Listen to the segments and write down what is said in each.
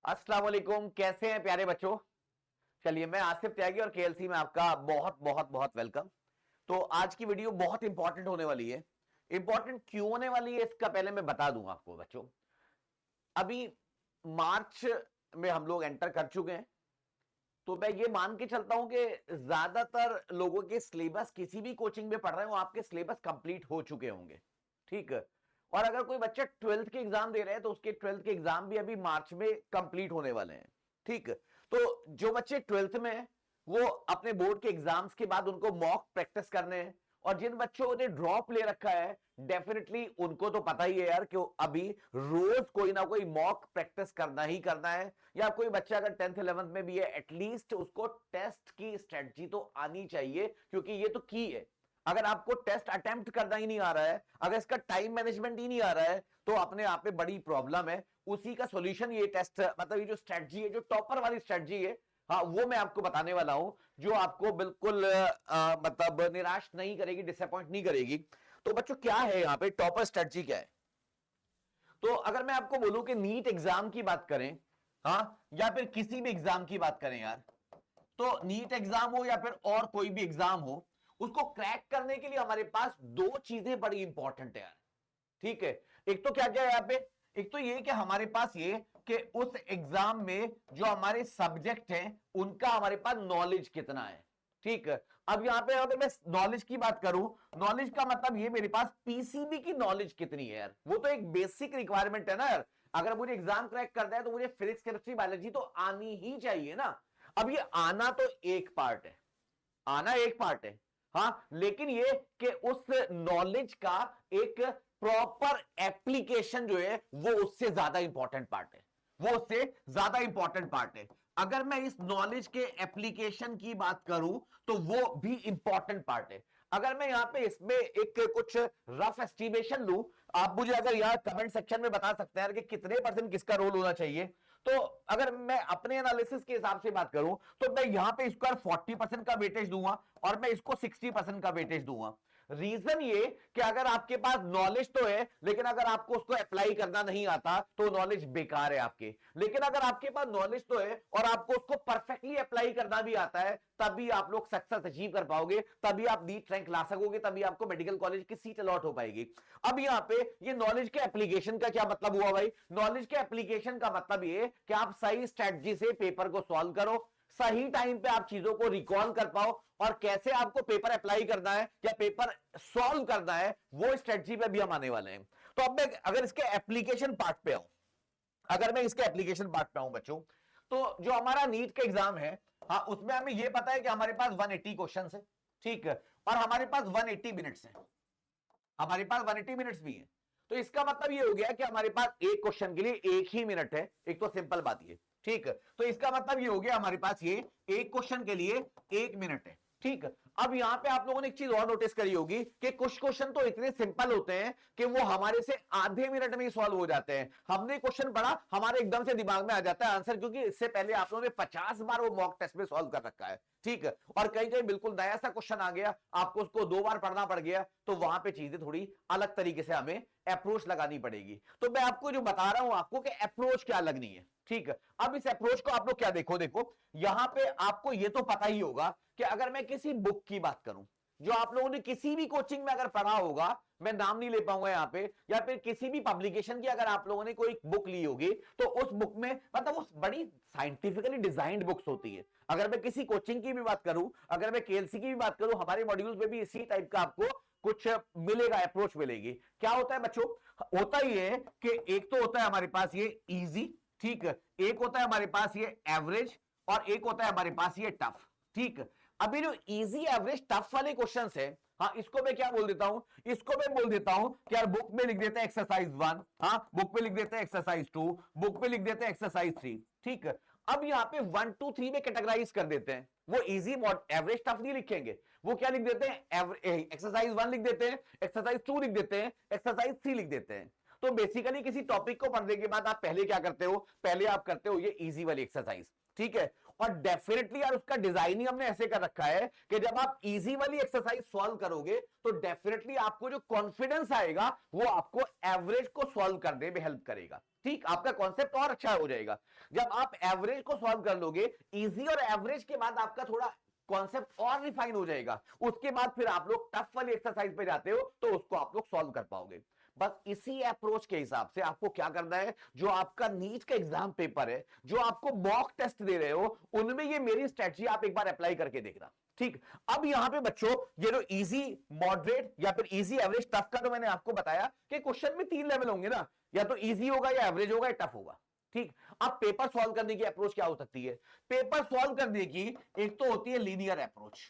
अस्सलाम वालेकुम, कैसे हैं प्यारे बच्चों। चलिए, मैं आसिफ त्यागी और केएलसी में आपका बहुत बहुत बहुत वेलकम। तो आज की वीडियो बहुत इंपॉर्टेंट होने वाली है। इंपॉर्टेंट क्यों होने वाली है इसका पहले मैं बता दूंगा आपको बच्चों। अभी मार्च में हम लोग एंटर कर चुके हैं, तो मैं ये मान के चलता हूं कि ज्यादातर लोगों के सिलेबस किसी भी कोचिंग में पढ़ रहे हो आपके सिलेबस कंप्लीट हो चुके होंगे। ठीक है। और अगर कोई बच्चा ट्वेल्थ के एग्जाम दे रहे हैं तो उसके ट्वेल्थ के एग्जाम भी अभी मार्च में कंप्लीट होने वाले हैं। ठीक है। तो जो बच्चे ट्वेल्थ में हैं वो अपने बोर्ड के एग्जाम्स के बाद उनको मॉक प्रैक्टिस करने हैं। और जिन बच्चों ने ड्रॉप ले रखा है डेफिनेटली उनको तो पता ही है यार कि अभी रोज कोई ना कोई मॉक प्रैक्टिस करना ही करना है। या कोई बच्चा अगर 10th 11th में भी है एटलीस्ट उसको टेस्ट की स्ट्रेटजी तो आनी चाहिए, क्योंकि ये तो की है। अगर आपको टेस्ट अटेम्प्ट करना ही नहीं आ रहा है, अगर इसका टाइम मैनेजमेंट ही नहीं आ रहा है, तो अपने आप में बड़ी प्रॉब्लम है। उसी का सॉल्यूशन ये टेस्ट, मतलब ये जो स्ट्रेटजी है, जो टॉपर वाली स्ट्रेटजी है, हाँ वो मैं आपको बताने वाला हूं, जो आपको बिल्कुल मतलब निराश नहीं करेगी, डिसअपॉइंट नहीं करेगी। तो बच्चों क्या है यहां पे टॉपर स्ट्रेटजी क्या है। तो अगर मैं आपको बोलूं कि नीट एग्जाम की बात करें, हाँ, या फिर किसी भी एग्जाम की बात करें यार, तो नीट एग्जाम हो या फिर और कोई भी एग्जाम हो, उसको क्रैक करने के लिए हमारे पास दो चीजें बड़ी इंपॉर्टेंट है यार। ठीक है। एक तो क्या क्या है यहां पे, एक तो ये कि हमारे पास ये कि उस एग्जाम में जो हमारे सब्जेक्ट हैं उनका हमारे पास नॉलेज कितना है। ठीक है। अब यहां पे अगर मैं नॉलेज की बात करूं, नॉलेज का मतलब ये मेरे पास पीसीबी की नॉलेज कितनी है यार, वो तो एक बेसिक रिक्वायरमेंट है ना यार। अगर मुझे एग्जाम क्रैक करना है तो मुझे फिजिक्स केमिस्ट्री बायोलॉजी तो आनी ही चाहिए ना। अब ये आना तो एक पार्ट है, आना एक पार्ट है, हां, लेकिन ये कि उस नॉलेज का एक प्रॉपर एप्लीकेशन जो है वो उससे ज्यादा इंपॉर्टेंट पार्ट है, वो उससे ज्यादा इंपॉर्टेंट पार्ट है। अगर मैं इस नॉलेज के एप्लीकेशन की बात करूं तो वो भी इंपॉर्टेंट पार्ट है। अगर मैं यहां पे इसमें एक कुछ रफ एस्टिमेशन लूं, आप मुझे अगर यहां कमेंट सेक्शन में बता सकते हैं कि कितने परसेंट किसका रोल होना चाहिए, तो अगर मैं अपने एनालिसिस के हिसाब से बात करूं तो मैं यहां पे इसको 40% का वेटेज दूंगा और मैं इसको 60% का वेटेज दूंगा। रीजन ये कि अगर आपके पास नॉलेज तो है लेकिन अगर आपको उसको अप्लाई करना नहीं आता तो नॉलेज बेकार है आपके। लेकिन अगर आपके पास नॉलेज तो है और आपको उसको परफेक्टली अप्लाई करना भी आता है, तभी आप लोग सक्सेस अचीव कर पाओगे, तभी आप नीट रैंक ला सकोगे, तभी आपको मेडिकल कॉलेज की सीट अलॉट हो पाएगी। अब यहां पे ये नॉलेज के एप्लीकेशन का क्या मतलब हुआ भाई। नॉलेज के एप्लीकेशन का मतलब ये कि आप सही स्ट्रेटजी से पेपर को सॉल्व करो, सही टाइम पे आप चीजों को रिकॉल कर पाओ, और कैसे आपको पेपर अप्लाई करना है या पेपर सॉल्व करना है वो स्ट्रेटजी पे भी हम आने वाले हैं। तो अब मैं अगर इसके एप्लीकेशन पार्ट पे आऊं, अगर मैं इसके एप्लीकेशन पार्ट पे आऊं बच्चों, तो जो हमारा नीट का एग्जाम है, हाँ, उसमें हमें यह पता है कि हमारे पास 180 क्वेश्चन है। ठीक है। और हमारे पास 180 मिनट्स है, हमारे पास 180 मिनट्स भी है। तो इसका मतलब ये हो गया कि हमारे पास एक क्वेश्चन के लिए एक ही मिनट है। एक तो सिंपल बात ये, ठीक है। तो इसका मतलब ये हो गया हमारे पास ये एक क्वेश्चन के लिए एक मिनट है। ठीक। अब यहां पे आप लोगों ने एक चीज और नोटिस करी होगी कि कुछ क्वेश्चन तो इतने सिंपल होते हैं कि वो हमारे से आधे मिनट में ही सॉल्व हो जाते हैं। हमने क्वेश्चन पढ़ा, हमारे एकदम से दिमाग में आ जाता है आंसर, क्योंकि इससे पहले आप लोगों ने 50 बार वो मॉक टेस्ट में सॉल्व कर रखा है। ठीक है। और कहीं कहीं बिल्कुल नया सा क्वेश्चन आ गया, आपको उसको 2 बार पढ़ना पड़ गया, तो वहां पे चीजें थोड़ी अलग तरीके से हमें अप्रोच लगानी पड़ेगी। तो मैं आपको जो बता रहा हूं आपको कि अप्रोच क्या लगनी है। ठीक है। अब इस अप्रोच को आप लोग क्या देखो, देखो यहां पे आपको यह तो पता ही होगा कि अगर मैं किसी बुक की बात करूं, जो आप लोगों ने किसी भी कोचिंग में अगर पढ़ा होगा, मैं नाम नहीं ले पाऊंगा यहां पे, या फिर किसी भी पब्लिकेशन की अगर आप लोगों ने कोई बुक ली होगी, तो उस बुक में मतलब वो बड़ी साइंटिफिकली डिजाइंड बुक्स होती है। अगर मैं किसी कोचिंग की भी बात करूं, अगर मैं केएलसी की भी बात करूं, हमारे मॉड्यूल्स में भी इसी टाइप का आपको कुछ मिलेगा, अप्रोच मिलेगी। क्या होता है बच्चों, होता ही है कि एक तो होता है हमारे पास ये इजी, ठीक है, एक होता है हमारे पास ये एवरेज, और एक होता है हमारे पास ये टफ। ठीक। अभी जो इजी एवरेज टफ वाले क्वेश्चंस है, हाँ, इसको मैं क्या बोल देता हूं, इसको मैं बोल देता हूं कि यार बुक में लिख देते हैं एक्सरसाइज 1, हाँ, बुक में लिख देते हैं एक्सरसाइज 2, बुक में लिख देते हैं एक्सरसाइज 3। ठीक है। अब यहां पे 1 2 3 में कैटेगराइज कर देते हैं। वो इजी एवरेज टफ नहीं लिखेंगे, वो क्या लिख देते हैं, एक्सरसाइज 1 लिख देते हैं, एक्सरसाइज 2 लिख देते हैं, एक्सरसाइज 3 लिख देते हैं। तो बेसिकली किसी टॉपिक को पढ़ने के बाद आप पहले क्या करते हो, पहले आप करते हो ये इजी वाली एक्सरसाइज। ठीक है। और डेफिनेटली यार उसका डिजाइन ही हमने ऐसे कर रखा है कि जब आप इजी वाली एक्सरसाइज सॉल्व करोगे तो डेफिनेटली आपको जो कॉन्फिडेंस आएगा वो आपको एवरेज को सॉल्व करने में हेल्प करेगा। ठीक, आपका कॉन्सेप्ट और अच्छा हो जाएगा जब आप एवरेज को सॉल्व कर लोगे। इजी और एवरेज के बाद आपका थोड़ा कॉन्सेप्ट और रिफाइन हो जाएगा, उसके बाद फिर आप लोग टफ वाली एक्सरसाइज पे जाते हो तो उसको आप लोग सॉल्व कर पाओगे। बस इसी अप्रोच के हिसाब से आपको क्या करना है, जो आपका नीट का एग्जाम पेपर है, जो आपको मॉक टेस्ट दे रहे हो, उनमें ये मेरी स्ट्रेटजी आप एक बार अप्लाई करके देखना। ठीक, अब यहां पे बच्चों ये जो इजी, मॉडरेट या फिर इजी, एवरेज, टफ का तो मैंने आपको बताया कि क्वेश्चन में 3 लेवल होंगे ना, या तो इजी होगा या एवरेज होगा या टफ होगा। ठीक, अब पेपर सॉल्व करने की अप्रोच क्या हो सकती है? पेपर सॉल्व करने की एक तो होती है लीनियर अप्रोच,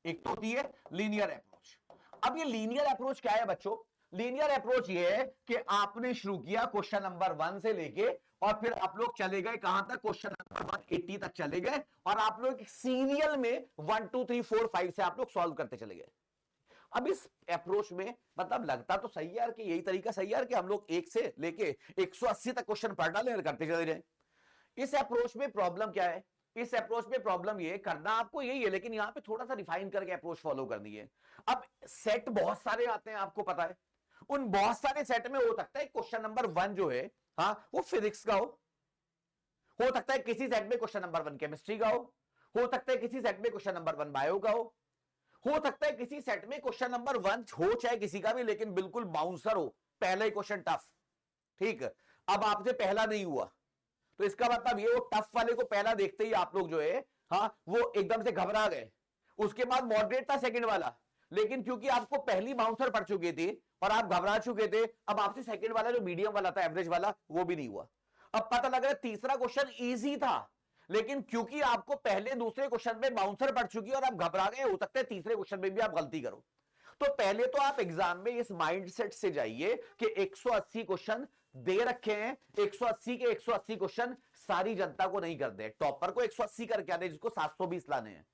एक तो होती है लीनियर अप्रोच। अब ये लीनियर अप्रोच क्या है बच्चों? लीनियर अप्रोच ये है कि आपने शुरू किया क्वेश्चन नंबर 1 से लेके और फिर आप लोग चले गए कहां तक? क्वेश्चन नंबर 180 तक चले गए और आप लोग सीरियल में 1 2 3 4 5 से आप लोग सॉल्व करते चले गए। अब इस अप्रोच में मतलब लगता तो सही है यार कि यही तरीका सही है कि हम लोग 1 से लेके 180 तक क्वेश्चन पढ़ डालें और करते चले जाए। इस अप्रोच में प्रॉब्लम क्या है? इस अप्रोच में प्रॉब्लम ये, करना आपको यही है लेकिन यहां पे थोड़ा सा रिफाइन करके अप्रोच फॉलो करनी है। अब सेट बहुत सारे आते हैं, आपको पता है। उन बहुत सारे सेट में हो सकता है क्वेश्चन नंबर 1 जो है, हाँ, वो फिजिक्स का हो सकता है किसी सेट में क्वेश्चन नंबर 1 केमिस्ट्री का हो सकता है किसी सेट में क्वेश्चन नंबर 1 बायो का हो सकता है किसी सेट में क्वेश्चन नंबर 1 हो चाहे किसी का भी, लेकिन बिल्कुल बाउंसर हो, पहला ही क्वेश्चन टफ। ठीक, अब आपसे पहला नहीं हुआ तो इसका मतलब ये, वो टफ वाले को पहला देखते ही आप लोग जो है, हाँ, वो एकदम से घबरा गए। उसके बाद मॉडरेट था सेकंड वाला, लेकिन क्योंकि आपको पहली बाउंसर पड़ चुकी थी और आप घबरा चुके थे, अब आपसे सेकंड वाला जो मीडियम वाला था, एवरेज वाला, वो भी नहीं हुआ। अब पता लग रहा है तीसरा क्वेश्चन इजी था, लेकिन क्योंकि आपको पहले दूसरे क्वेश्चन में बाउंसर पड़ चुकी है और आप घबरा गए, हो सकता है तीसरे क्वेश्चन में भी आप गलती करो। तो पहले तो आप एग्जाम में इस माइंडसेट से जाइए कि 180 क्वेश्चन दे रखे हैं, 180 के 180 क्वेश्चन सारी जनता को नहीं कर दे। टॉपर को 180 करके आने, जिसको 720 लाने हैं।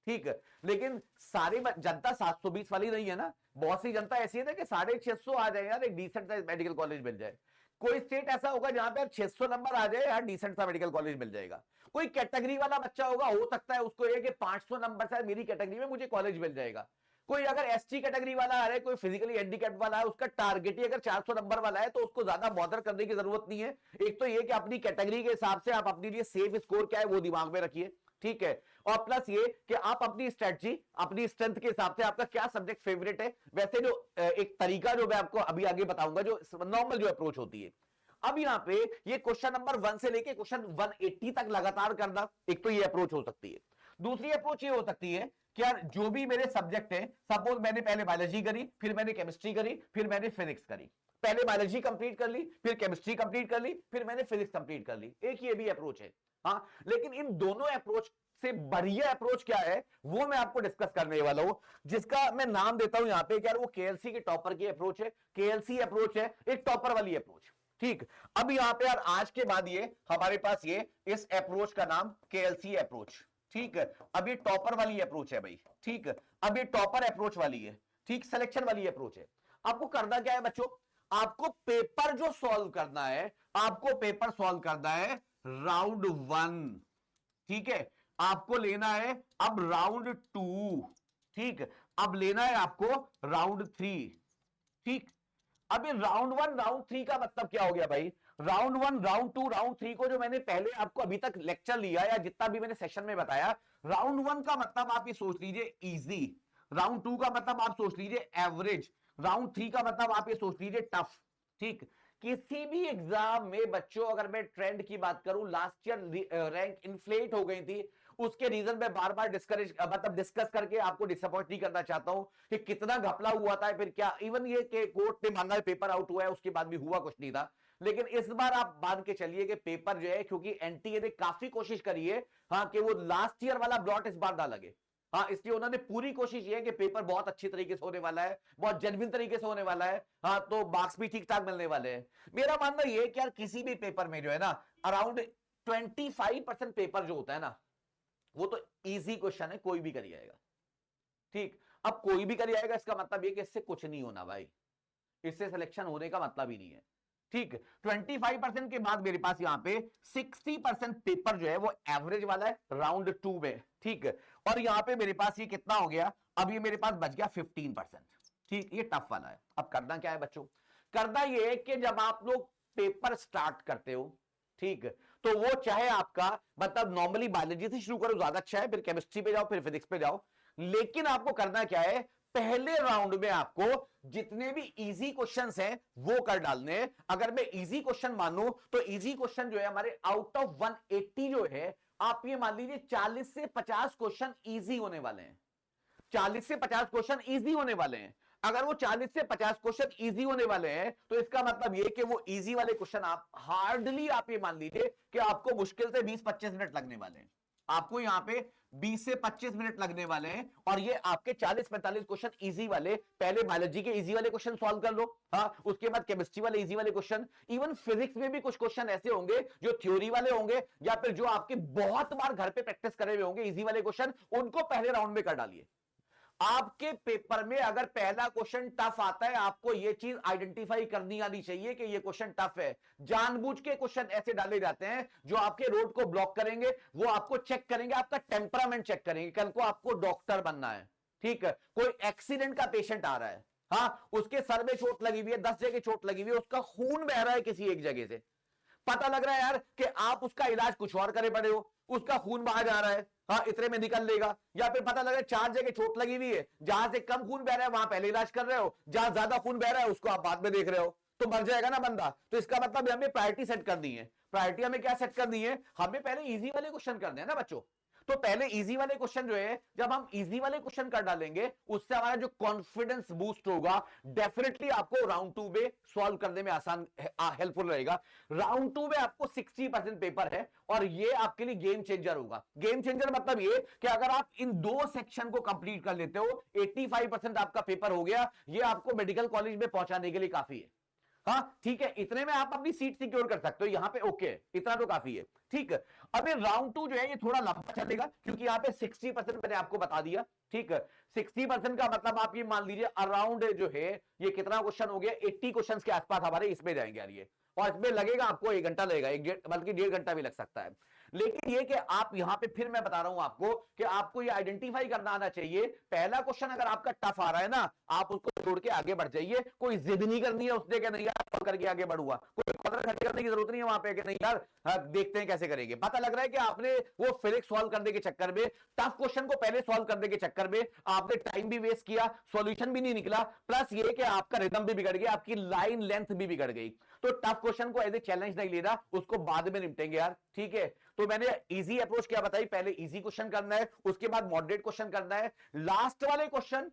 ठीक है, लेकिन सारी जनता 720 वाली नहीं है ना। बहुत सी जनता ऐसी है ना कि 650 आ जाए यार, एक डिसेंट मेडिकल कॉलेज मिल जाए। कोई स्टेट ऐसा होगा जहां पे 600 नंबर आ जाए यार, डिसेंट सा मेडिकल कॉलेज मिल जाएगा। कोई कैटेगरी वाला बच्चा होगा, हो सकता है उसको ये कि 500 नंबर से मेरी कैटेगरी में मुझे कॉलेज मिल जाएगा। कोई अगर एसटी कैटेगरी वाला आ रहा है, कोई फिजिकली हैंडीकैप्ड वाला है, उसका टारगेट ही अगर 400 नंबर वाला है, तो उसको ज्यादा बॉदर करने की जरूरत नहीं है। एक तो ये कि अपनी कैटेगरी के हिसाब से आप अपने लिए सेफ स्कोर क्या है वो दिमाग में रखिए। ठीक है, और प्लस ये कि आप अपनी स्ट्रेटजी, अपनी स्ट्रेंथ के हिसाब से आपका क्या सब्जेक्ट फेवरेट है, वैसे जो एक तरीका जो मैं आपको अभी आगे बताऊंगा, जो नॉर्मल जो अप्रोच होती है। अब यहां पे ये क्वेश्चन नंबर 1 से लेके क्वेश्चन 180 तक लगातार करना, एक तो ये अप्रोच हो सकती है। दूसरी अप्रोच ये हो सकती है कि यार जो भी मेरे सब्जेक्ट है, सपोज मैंने पहले बायोलॉजी करी, फिर मैंने केमिस्ट्री करी, फिर मैंने फिजिक्स करी, पहले बायोलॉजी कंप्लीट कर ली, फिर केमिस्ट्री कंप्लीट कर ली, फिर मैंने फिजिक्स कंप्लीट कर ली। एक ये भी अप्रोच है। हाँ, लेकिन इन दोनों अप्रोच से बढ़िया अप्रोच क्या है वो मैं आपको डिस्कस करने वाला हूं, जिसका मैं नाम देता हूं यहां पे, क्या वो केएलसी के टॉपर की अप्रोच है। केएलसी अप्रोच है एक टॉपर वाली अप्रोच। ठीक, अब यहां पे यार आज के बाद ये हमारे पास ये इस अप्रोच का नाम केएलसी अप्रोच। ठीक है, अब ये टॉपर वाली अप्रोच है भाई। ठीक है, अब ये टॉपर अप्रोच वाली है। ठीक, सिलेक्शन वाली अप्रोच है। आपको करना क्या है बच्चों? आपको पेपर जो सॉल्व करना है, आपको पेपर सॉल्व करना है राउंड 1। ठीक है, आपको लेना है अब राउंड 2। ठीक, अब लेना है आपको राउंड 3। ठीक, अब ये राउंड 1 राउंड 3 का मतलब क्या हो गया भाई? राउंड 1 राउंड 2 राउंड 3 को जो मैंने पहले आपको अभी तक लेक्चर लिया या जितना भी मैंने सेशन में बताया, राउंड 1 का मतलब आप ये सोच लीजिए इजी, राउंड 2 का मतलब आप सोच लीजिए एवरेज, राउंड 3 का मतलब आप ये सोच लीजिए टफ। ठीक, किसी भी एग्जाम में बच्चों, अगर मैं ट्रेंड की बात करूं, लास्ट ईयर रैंक इन्फ्लेट हो गई थी, उसके रीजन मैं बार बार डिस्कस करके आपको डिसअपॉइंट नहीं करना चाहता हूं कि कितना घपला हुआ था, फिर क्या इवन ये कि कोर्ट ने मांगा पेपर आउट हुआ है, उसके बाद भी हुआ कुछ नहीं था। लेकिन इस बार आप मान के चलिए कि पेपर जो है, क्योंकि एनटीए ने काफी कोशिश करी है, हाँ, कि वो लास्ट ईयर वाला ब्लॉट इस बार ना लगे। हाँ, इसलिए उन्होंने पूरी कोशिश ये है कि पेपर बहुत अच्छी तरीके से होने वाला है, बहुत जेन्युइन तरीके से होने वाला है। हाँ, तो मार्क्स भी ठीक ठाक मिलने वाले हैं। मेरा मानना यह है कि यार किसी भी पेपर में जो है ना, अराउंड 25% पेपर जो होता है ना, वो तो इजी क्वेश्चन है, कोई भी कर जाएगा। ठीक, अब कोई भी कर जाएगा इसका मतलब ये कि इससे कुछ नहीं होना भाई, इससे सिलेक्शन होने का मतलब ही नहीं है। ठीक, 25% के बाद मेरे पास यहां पे 60% पेपर जो है वो एवरेज वाला है राउंड 2 में। ठीक, और यहां पे मेरे पास ये कितना हो गया, अब ये मेरे पास बच गया 15%। ठीक, ये टफ वाला है। अब करना क्या है बच्चों, करना ये है कि जब आप लोग पेपर स्टार्ट करते हो, ठीक, तो वो चाहे आपका मतलब नॉर्मली बायोलॉजी से शुरू करो ज्यादा अच्छा है, फिर केमिस्ट्री पे जाओ, फिर फिजिक्स पे जाओ, लेकिन आपको करना क्या है, पहले राउंड में आपको जितने भी इजी क्वेश्चंस हैं वो कर डालने हैं। अगर मैं इजी क्वेश्चन मानूं तो इजी क्वेश्चन जो है हमारे आउट ऑफ 180 जो है, आप ये मान लीजिए 40 से 50 क्वेश्चन इजी होने वाले हैं। 40 से 50 क्वेश्चन इजी होने वाले हैं। अगर वो 40 से 50 क्वेश्चन इजी होने वाले हैं तो इसका मतलब ये कि वो इजी वाले क्वेश्चन आप हार्डली, आप ये मान लीजिए कि आपको मुश्किल से 20-25 मिनट लगने वाले हैं। आपको यहां पे 20 से 25 मिनट लगने वाले हैं, और ये आपके 40-45 क्वेश्चन इजी वाले, पहले बायोलॉजी के इजी वाले क्वेश्चन सॉल्व कर लो, हाँ, उसके बाद केमिस्ट्री वाले इजी वाले क्वेश्चन, इवन फिजिक्स में भी कुछ क्वेश्चन ऐसे होंगे जो थ्योरी वाले होंगे या फिर जो आपके बहुत बार घर पे प्रैक्टिस करे हुए होंगे इजी वाले क्वेश्चन, उनको पहले राउंड में कर डालिए। आपके पेपर में अगर पहला क्वेश्चन टफ आता है, आपको यह चीज आइडेंटिफाई करनी आनी चाहिए कि यह क्वेश्चन टफ है। जानबूझ के क्वेश्चन ऐसे डाले जाते हैं जो आपके रोड को ब्लॉक करेंगे, वो आपको चेक करेंगे, आपका टेम्परामेंट चेक करेंगे। कल को आपको डॉक्टर बनना है, ठीक है, कोई एक्सीडेंट का पेशेंट आ रहा है, हाँ, उसके सर में चोट लगी हुई है, 10 जगह चोट लगी हुई है, उसका खून बह रहा है किसी एक जगह से, पता लग रहा है यार कि आप उसका इलाज कुछ और करे पड़े हो, उसका खून बाहर जा रहा है, हाँ, इतने में निकल लेगा, या फिर पता लग रहा है 4 जगह चोट लगी हुई है, जहां से कम खून बह रहा है वहां पहले इलाज कर रहे हो, जहां ज्यादा खून बह रहा है उसको आप बाद में देख रहे हो, तो मर जाएगा ना बंदा। तो इसका मतलब हमें प्रायोरिटी सेट करनी है। प्रायोरिटी हमें क्या सेट करनी है, हमें पहले इजी वाले क्वेश्चन करने हैं ना बच्चों। तो पहले इजी वाले क्वेश्चन जो है, जब हम इजी वाले क्वेश्चन कर डालेंगे, उससे हमारा जो कॉन्फिडेंस बूस्ट होगा, डेफिनेटली आपको राउंड 2 में सॉल्व करने में आसान हेल्पफुल रहेगा। राउंड 2 में आपको 60% पेपर है, और ये आपके लिए गेम चेंजर होगा। गेम चेंजर मतलब ये कि अगर आप इन 2 सेक्शन को कंप्लीट कर लेते हो, 85% आपका पेपर हो गया, ये आपको मेडिकल कॉलेज में पहुंचाने के लिए काफी है। हाँ, ठीक है, इतने में आप अपनी सीट सिक्योर कर सकते हो, यहां पे ओके, इतना तो काफी है। ठीक है, अब ये राउंड 2 जो है ये थोड़ा लंबा चलेगा, क्योंकि यहां पे 60% मैंने आपको बता दिया। ठीक है, 60% का मतलब आप ये मान लीजिए अराउंड जो है, ये कितना क्वेश्चन हो गया, 80 क्वेश्चन के आसपास हमारे इसमें जाएंगे यार ये, और इसमें लगेगा आपको 1 घंटा लगेगा, बल्कि 1.5 घंटा भी लग सकता है। लेकिन ये कि आप यहां पे, फिर मैं बता रहा हूं आपको कि आपको ये आइडेंटिफाई करना आना चाहिए, पहला क्वेश्चन अगर आपका टफ आ रहा है ना, आप उसको छोड़ के आगे बढ़ जाइए। कोई जिद नहीं करनी है उसने कि नहीं यार सॉल्व करके आगे बढ़ूंगा, कोई कदर खड़ी करने की जरूरत नहीं है वहां पे कि नहीं यार देखते हैं कैसे करेंगे। पता लग रहा है कि आपने वो फिजिक्स सॉल्व करने के चक्कर में, टफ क्वेश्चन को पहले सॉल्व करने के चक्कर में आपने टाइम भी वेस्ट किया, सॉल्यूशन भी नहीं निकला, प्लस ये कि आपका रिदम भी बिगड़ गया, आपकी लाइन लेंथ भी बिगड़ गई। तो टफ क्वेश्चन को एज ए चैलेंज नहीं लेना, उसको बाद में निपटेंगे यार, ठीक है। तो मैंने इजी अप्रोच क्या बताई, पहले इजी क्वेश्चन करना है, उसके बाद मॉडरेट क्वेश्चन करना है, लास्ट वाले क्वेश्चन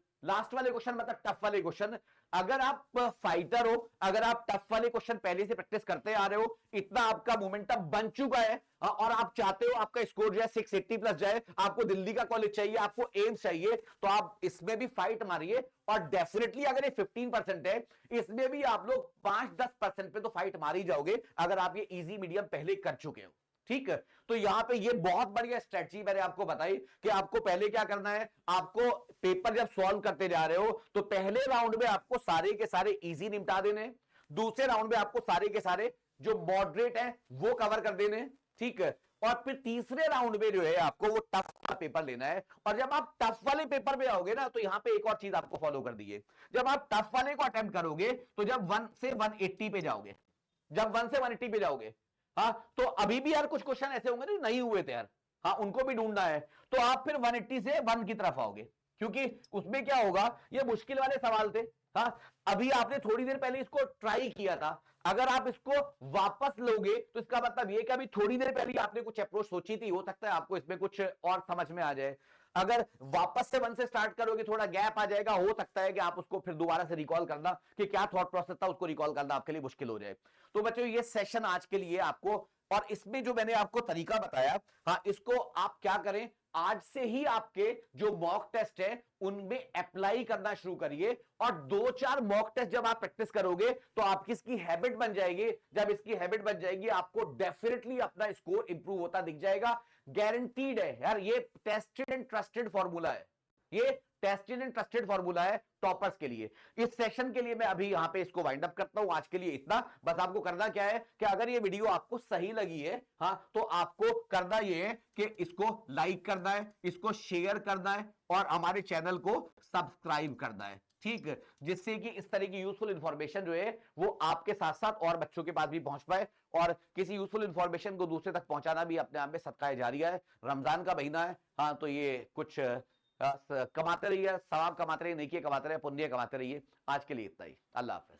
मतलब टफ वाले क्वेश्चन, अगर आप फाइटर हो, अगर आप टफ वाले क्वेश्चन पहले से प्रैक्टिस करते आ रहे हो, इतना आपका मोमेंटम बन चुका है, और आप चाहते हो आपका स्कोर जो है 680 प्लस जाए, आपको दिल्ली का कॉलेज चाहिए, आपको एम्स चाहिए, तो आप इसमें भी फाइट मारिए। और डेफिनेटली अगर ये 15% है, इसमें भी आप लोग 5-10% पे तो फाइट मार ही जाओगे, अगर आप ये इजी मीडियम पहले कर चुके हो। ठीक है, तो यहां पे ये बहुत बढ़िया स्ट्रेटजी मैंने आपको बताई कि आपको पहले क्या करना है। आपको पेपर जब सॉल्व करते जा रहे हो, तो पहले राउंड में आपको सारे के सारे इजी निपटा देने, दूसरे राउंड में आपको सारे के सारे जो मॉडरेट है वो कवर कर देने, ठीक है, और फिर तीसरे राउंड में जो है आपको वो टफ वाला पेपर लेना है। और जब आप टफ वाले पेपर में आओगे ना, तो यहां पे एक और चीज आपको फॉलो कर दीजिए, जब आप टफ वाले को अटेम्प्ट करोगे, तो जब 1 से 180 पे जाओगे, जब 1 से 180 पे जाओगे, हाँ, तो अभी भी यार कुछ क्वेश्चन ऐसे होंगे ना नहीं हुए थे यार, हाँ, उनको भी ढूंढना है, तो आप फिर 180 से 1 की तरफ आओगे, क्योंकि उसमें क्या होगा, ये मुश्किल वाले सवाल थे, हाँ, अभी आपने थोड़ी देर पहले इसको ट्राई किया था, अगर आप इसको वापस लोगे तो इसका मतलब ये कि अभी थोड़ी देर पहले आपने कुछ अप्रोच सोची थी, हो सकता है आपको इसमें कुछ और समझ में आ जाए। अगर वापस से 1 से स्टार्ट करोगे, थोड़ा गैप आ जाएगा, हो सकता है कि आप उसको फिर दोबारा से रिकॉल करना कि क्या थॉट प्रोसेस था, उसको रिकॉल करना आपके लिए मुश्किल हो जाए। तो बच्चों ये सेशन आज के लिए आपको, और इसमें जो मैंने आपको तरीका बताया, हाँ, इसको आप क्या करें, आज से ही आपके जो मॉक टेस्ट है उनमें अप्लाई करना शुरू करिए, और 2-4 मॉक टेस्ट जब आप प्रैक्टिस करोगे तो आपकी इसकी हैबिट बन जाएगी। जब इसकी हैबिट बन जाएगी, आपको डेफिनेटली अपना स्कोर इंप्रूव होता दिख जाएगा, गारंटीड है यार, ये टेस्टेड एंड ट्रस्टेड फॉर्मूला है, ये टेस्टेड एंड ट्रस्टेड फॉर्मूला है टॉपर्स के लिए। इस सेशन के लिए मैं अभी यहां पे इसको वाइंड अप करता हूं। आज के लिए इतना। बस आपको करना क्या है कि अगर ये वीडियो आपको सही लगी है, हाँ, तो आपको करना ये है कि इसको लाइक करना है, इसको शेयर करना है और हमारे चैनल को सब्सक्राइब करना है, ठीक है, जिससे कि इस तरह की यूजफुल इंफॉर्मेशन जो है वो आपके साथ साथ और बच्चों के पास भी पहुंच पाए। और किसी यूजफुल इंफॉर्मेशन को दूसरे तक पहुंचाना भी अपने आप में सदका जारिया है। रमजान का महीना है, हाँ, तो ये कुछ कमाते रहिए, सवाब कमाते रहिए, नेकी कमाते रहिए, पुण्य कमाते रहिए। आज के लिए इतना ही। अल्लाह हाफिज।